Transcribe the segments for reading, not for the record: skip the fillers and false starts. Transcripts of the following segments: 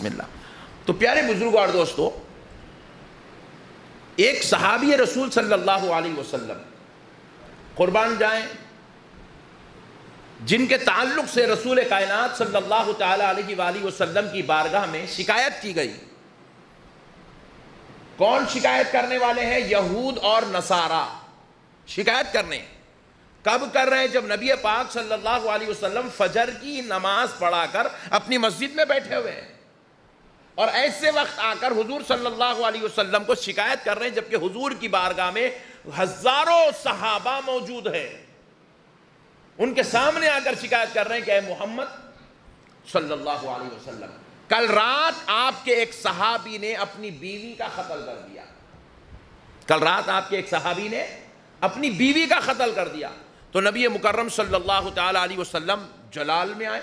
بسم اللہ۔ تو پیارے بزرگوں اور دوستو، ایک صحابی رسول صلی اللہ علیہ وسلم قربان جائیں جن کے تعلق سے رسول کائنات صلی اللہ تعالی علیہ وآلہ وسلم کی بارگاہ میں شکایت کی گئی۔ کون شکایت کرنے والے ہیں؟ یہود اور نصارہ شکایت کرنے۔ کب کر رہے ہیں؟ جب نبی پاک صلی اللہ علیہ وسلم فجر کی نماز پڑھا کر اپنی مسجد میں بیٹھے ہوئے ہیں، اور ایسے وقت آ کر حضور صلی اللہ علیہ وسلم کو شکایت کر رہے ہیں، جبکہ حضور کی بارگاہ میں ہزاروں صحابہ موجود ہیں۔ ان کے سامنے آ کر شکایت کر رہے ہیں کہ اے محمد صلی اللہ علیہ وسلم، کل رات آپ کے ایک صحابی نے اپنی بیوی کا قتل کر دیا۔ کل رات آپ کے ایک صحابی نے اپنی بیوی کا قتل کر دیا۔ تو نبی مکرم صلی اللہ تعالی علیہ وسلم جلال میں آئے،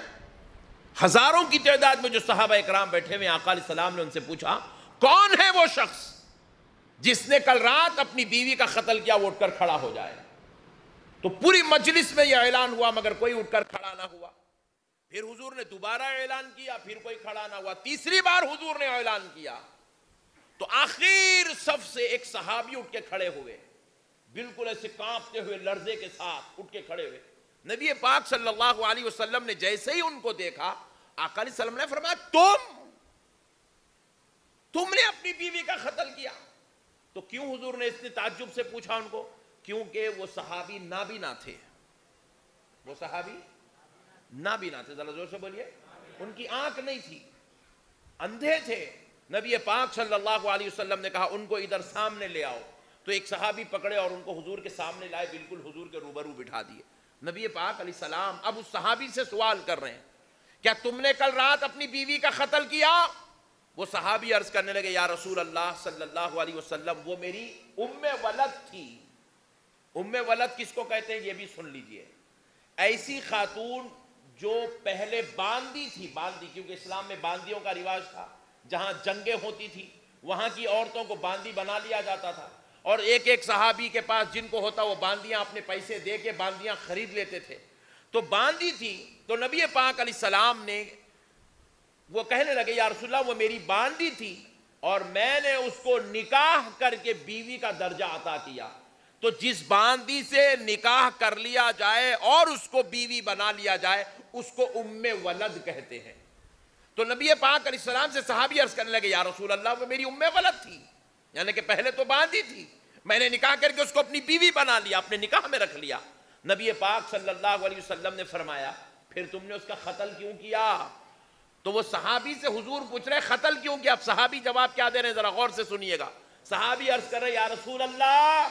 ہزاروں کی تعداد میں جو صحابہ اکرام بیٹھے ہوئے، آقا علیہ السلام نے ان سے پوچھا کون ہے وہ شخص جس نے کل رات اپنی بیوی کا قتل کیا، وہ اٹھ کر کھڑا ہو جائے۔ تو پوری مجلس میں یہ اعلان ہوا، مگر کوئی اٹھ کر کھڑا نہ ہوا۔ پھر حضور نے دوبارہ اعلان کیا، پھر کوئی کھڑا نہ ہوا۔ تیسری بار حضور نے اعلان کیا تو آخر صف سے ایک صحابی اٹھ کے کھڑے ہوئے، بالکل ایسے کانپتے ہوئے، لرزے کے ساتھ اٹھ کے کھڑے ہوئے۔ نبی پاک صلی اللہ علیہ وسلم نے جیسے ہی ان کو دیکھا، آقا علیہ السلام نے فرمایا تم نے اپنی بیوی کا قتل کیا؟ تو کیوں حضور نے اتنے تعجب سے پوچھا ان کو؟ کیونکہ وہ صحابی نابینا تھے۔ وہ صحابی نابینا تھے، ذرا زور سے بولیے۔ ان کی آنکھ نہیں تھی، اندھے تھے۔ نبی پاک صلی اللہ علیہ وسلم نے کہا ان کو ادھر سامنے لے آؤ۔ تو ایک صحابی پکڑے اور ان کو حضور کے سامنے لائے، بالکل حضور کے روبرو بٹھا دیے۔ نبی پاک علیہ السلام اب اس صحابی سے سوال کر رہے ہیں، کیا تم نے کل رات اپنی بیوی کا قتل کیا؟ وہ صحابی عرض کرنے لگے، یا رسول اللہ صلی اللہ علیہ وسلم، وہ میری ام ولد تھی۔ ام ولد کس کو کہتے ہیں یہ بھی سن لیجئے۔ ایسی خاتون جو پہلے باندی تھی، باندی کیونکہ اسلام میں باندیوں کا رواج تھا، جہاں جنگیں ہوتی تھی وہاں کی عورتوں کو باندی بنا لیا جاتا تھا، اور ایک ایک صحابی کے پاس جن کو ہوتا وہ باندیاں اپنے پیسے دے کے باندیاں خرید لیتے تھے۔ تو باندی تھی، تو نبی پاک علیہ السلام نے وہ کہنے لگے، یا رسول اللہ وہ میری باندی تھی اور میں نے اس کو نکاح کر کے بیوی کا درجہ عطا کیا۔ تو جس باندی سے نکاح کر لیا جائے اور اس کو بیوی بنا لیا جائے، اس کو ام ولد کہتے ہیں۔ تو نبی پاک علیہ السلام سے صحابی عرض کرنے لگے، یا رسول اللہ وہ میری ام ولد تھی، یعنی کہ پہلے تو باندی تھی، میں نے نکاح کر کے اس کو اپنی بیوی بنا لیا، اپنے نکاح میں رکھ لیا۔ نبی پاک صلی اللہ علیہ وسلم نے فرمایا، پھر تم نے اس کا قتل کیوں کیا؟ تو وہ صحابی سے حضور پوچھ رہے قتل کیوں کیا؟ اب صحابی جواب کیا دے رہے ہیں، ذرا غور سے سنیے گا۔ صحابی عرض کر رہے، یا رسول اللہ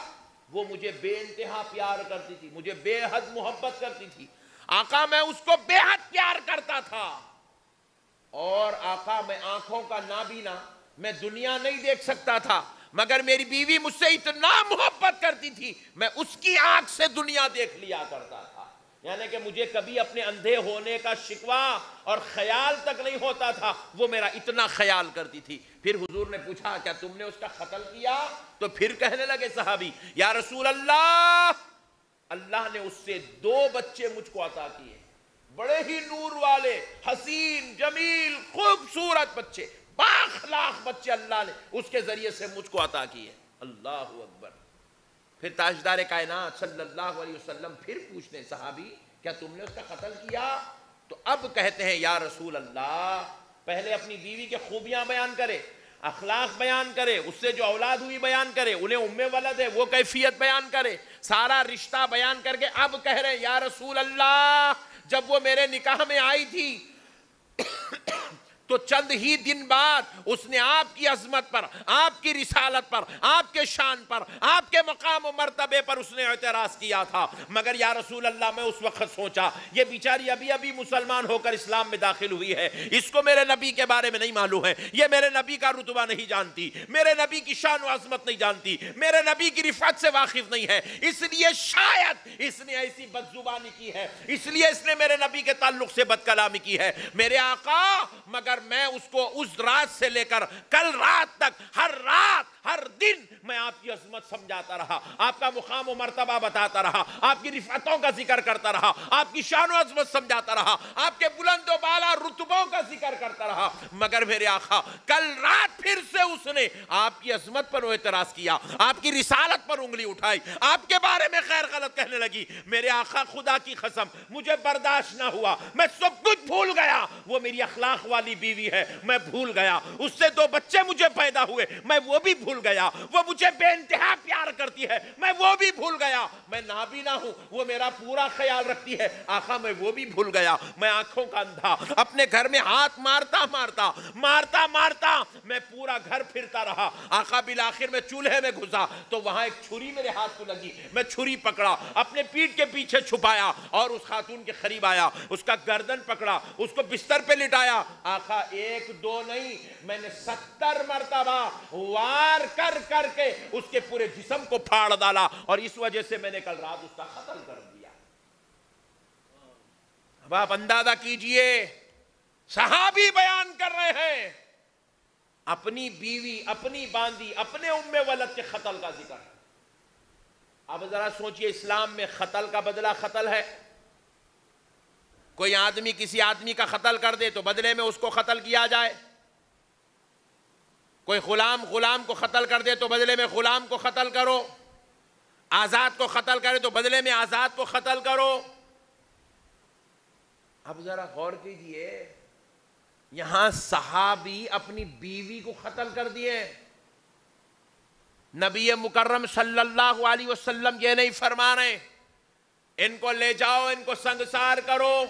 وہ مجھے بے انتہا پیار کرتی تھی، مجھے بے حد محبت کرتی تھی۔ آقا میں اس کو بے حد پیار کرتا تھا، اور آقا میں آنکھوں کا نابینا، میں دنیا نہیں دیکھ سکتا تھا، مگر میری بیوی مجھ سے اتنا محبت کرتی تھی، میں اس کی آنکھ سے دنیا دیکھ لیا کرتا تھا، یعنی کہ مجھے کبھی اپنے اندھے ہونے کا شکوہ اور خیال تک نہیں ہوتا تھا، وہ میرا اتنا خیال کرتی تھی۔ پھر حضور نے پوچھا کیا تم نے اس کا قتل کیا؟ تو پھر کہنے لگے صحابی، یا رسول اللہ اللہ نے اس سے 2 بچے مجھ کو عطا کیے، بڑے ہی نور والے، حسین، جمیل، خوبصورت بچے، بااخلاق بچے اللہ نے اس کے ذریعے سے مجھ کو عطا کیے۔ اللہ اکبر۔ پھر تاجدار کائنات صلی اللہ علیہ وسلم پھر پوچھتے ہیں، صحابی کیا تم نے اس کا قتل کیا؟ تو اب کہتے ہیں، یا رسول اللہ پہلے اپنی بیوی کے خوبیاں بیان کرے، اخلاق بیان کرے، اس سے جو اولاد ہوئی بیان کرے، انہیں ام ولد ہے وہ کیفیت بیان کرے، سارا رشتہ بیان کر کے اب کہہ رہے ہیں، یا رسول اللہ جب وہ میرے نکاح میں آئی تھی تو چند ہی دن بعد اس نے آپ کی عظمت پر، آپ کی رسالت پر، آپ کے شان پر، آپ کے مقام و مرتبے پر اس نے اعتراض کیا تھا، مگر یا رسول اللہ میں اس وقت سوچا یہ بیچاری ابھی ابھی مسلمان ہو کر اسلام میں داخل ہوئی ہے، اس کو میرے نبی کے بارے میں نہیں معلوم ہے، یہ میرے نبی کا رتبہ نہیں جانتی، میرے نبی کی شان و عظمت نہیں جانتی، میرے نبی کی رفعت سے واقف نہیں ہے، اس لیے شاید اس نے ایسی بدزبانی کی ہے، اس لیے اس نے میرے نبی کے تعلق سے بد کلامی کی ہے میرے آقا، مگر میں اس کو اس رات سے لے کر کل رات تک ہر رات ہر دن میں آپ کی عظمت سمجھاتا رہا، آپ کا مقام و مرتبہ بتاتا رہا، آپ کی رفعتوں کا ذکر کرتا رہا، آپ کی شان و عظمت سمجھاتا رہا، آپ کے بلند و بالا رتبوں کا ذکر کرتا رہا، مگر میرے آقا کل رات پھر سے اس نے آپ کی عظمت پر اعتراض کیا، آپ کی رسالت پر انگلی اٹھائی، آپ کے بارے میں خیر غلط کہنے لگی۔ میرے آقا خدا کی قسم مجھے برداشت نہ ہوا، میں سب کچھ بھول گیا، وہ میری اخلاق والی بیوی ہے میں بھول گیا، اس سے 2 بچے مجھے پیدا ہوئے میں وہ بھی بھول گیا، وہ مجھے بے انتہا پیار کرتی ہے میں وہ بھی بھول گیا، میں نابینا ہوں وہ میرا پورا خیال رکھتی ہے آقا میں وہ بھی بھول گیا، میں آنکھوں کا اندھا اپنے گھر میں ہاتھ مارتا میں پورا گھر پھرتا رہا، آقا بالآخر میں چولہے میں گھسا تو وہاں ایک چھری میرے ہاتھ کو لگی، میں چھری پکڑا، اپنے پیٹھ کے پیچھے چھپایا اور اس خاتون کے قریب آیا، اس کا گردن پکڑا، اس کو بستر پہ لٹایا، آقا 1 2 نہیں میں نے 70 مرتبہ وار کر کر کے اس کے پورے جسم کو پھاڑ ڈالا، اور اس وجہ سے میں نے کل رات اس کا قتل کر دیا۔ اب آپ اندازہ کیجئے صحابی بیان کر رہے ہیں، اپنی بیوی، اپنی باندی، اپنے ام ولد کے قتل کا ذکر ہے۔ اب ذرا سوچئے اسلام میں قتل کا بدلہ قتل ہے، کوئی آدمی کسی آدمی کا قتل کر دے تو بدلے میں اس کو قتل کیا جائے، کوئی غلام کو قتل کر دے تو بدلے میں غلام کو قتل کرو، آزاد کو قتل کرے تو بدلے میں آزاد کو قتل کرو۔ اب ذرا غور کیجئے، یہاں صحابی اپنی بیوی کو قتل کر دیے، نبی مکرم صلی اللہ علیہ وسلم یہ نہیں فرما رہے ان کو لے جاؤ، ان کو سنگسار کرو،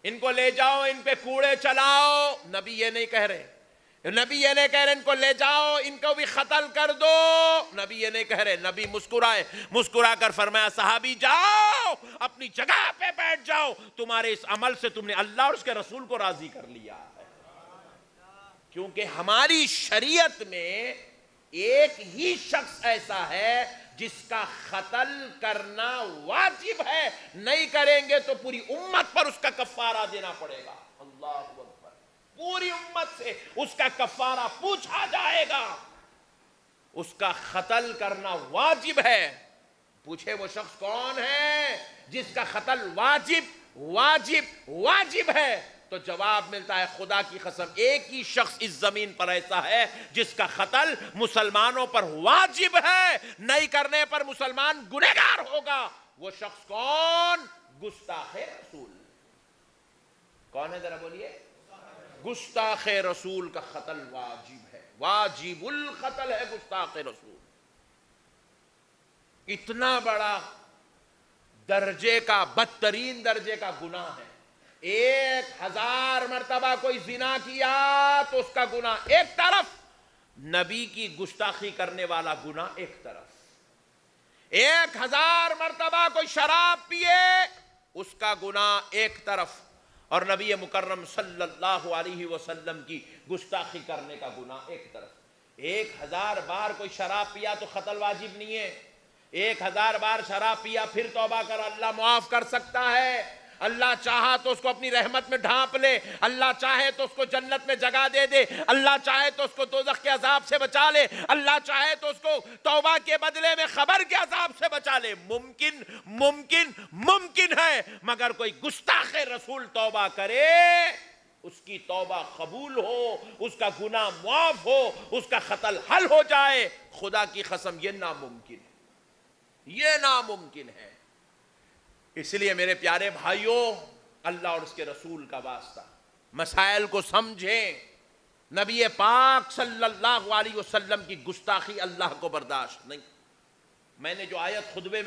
ان کو لے جاؤ، ان پہ کوڑے چلاؤ، نبی یہ نہیں کہہ رہے، نبی یہ نہیں کہہ رہے ان کو لے جاؤ ان کو بھی قتل کر دو، نبی یہ نہیں کہہ رہے، نبی مسکرا کر فرمایا صحابی جاؤ اپنی جگہ پہ بیٹھ جاؤ، تمہارے اس عمل سے تم نے اللہ اور اس کے رسول کو راضی کر لیا ہے، کیونکہ ہماری شریعت میں ایک ہی شخص ایسا ہے جس کا قتل کرنا واجب ہے، نہیں کریں گے تو پوری امت پر اس کا کفارہ دینا پڑے گا، اللہ اکبر، پوری امت سے اس کا کفارہ پوچھا جائے گا، اس کا قتل کرنا واجب ہے۔ پوچھے وہ شخص کون ہے جس کا قتل واجب ہے، تو جواب ملتا ہے خدا کی قسم ایک ہی شخص اس زمین پر ایسا ہے جس کا قتل مسلمانوں پر واجب ہے، نہیں کرنے پر مسلمان گنہگار ہوگا، وہ شخص کون؟ گستاخ رسول۔ کون ہے ذرا بولیے؟ گستاخ رسول کا قتل واجب ہے، واجب القتل ہے گستاخ رسول۔ اتنا بڑا درجے کا، بدترین درجے کا گناہ ہے، 1000 مرتبہ کوئی زنا کیا تو اس کا گناہ ایک طرف، نبی کی گستاخی کرنے والا گناہ ایک طرف، 1000 مرتبہ کوئی شراب پیے اس کا گناہ ایک طرف، اور نبی مکرم صلی اللہ علیہ وسلم کی گستاخی کرنے کا گناہ ایک طرف۔ 1000 بار کوئی شراب پیا تو قتل واجب نہیں ہے، 1000 بار شراب پیا پھر توبہ کر، اللہ معاف کر سکتا ہے، اللہ چاہا تو اس کو اپنی رحمت میں ڈھانپ لے، اللہ چاہے تو اس کو جنت میں جگہ دے دے، اللہ چاہے تو اس کو دوزخ کے عذاب سے بچا لے، اللہ چاہے تو اس کو توبہ کے بدلے میں خبر کے عذاب سے بچا لے، ممکن ہے، مگر کوئی گستاخ رسول توبہ کرے، اس کی توبہ قبول ہو، اس کا گناہ معاف ہو، اس کا قتل حل ہو جائے، خدا کی قسم یہ ناممکن ہے، یہ ناممکن ہے۔ اس لیے میرے پیارے بھائیوں، اللہ اور اس کے رسول کا واسطہ مسائل کو سمجھیں، نبی پاک صلی اللہ علیہ وسلم کی گستاخی اللہ کو برداشت نہیں۔ میں نے جو آیت خطبے میں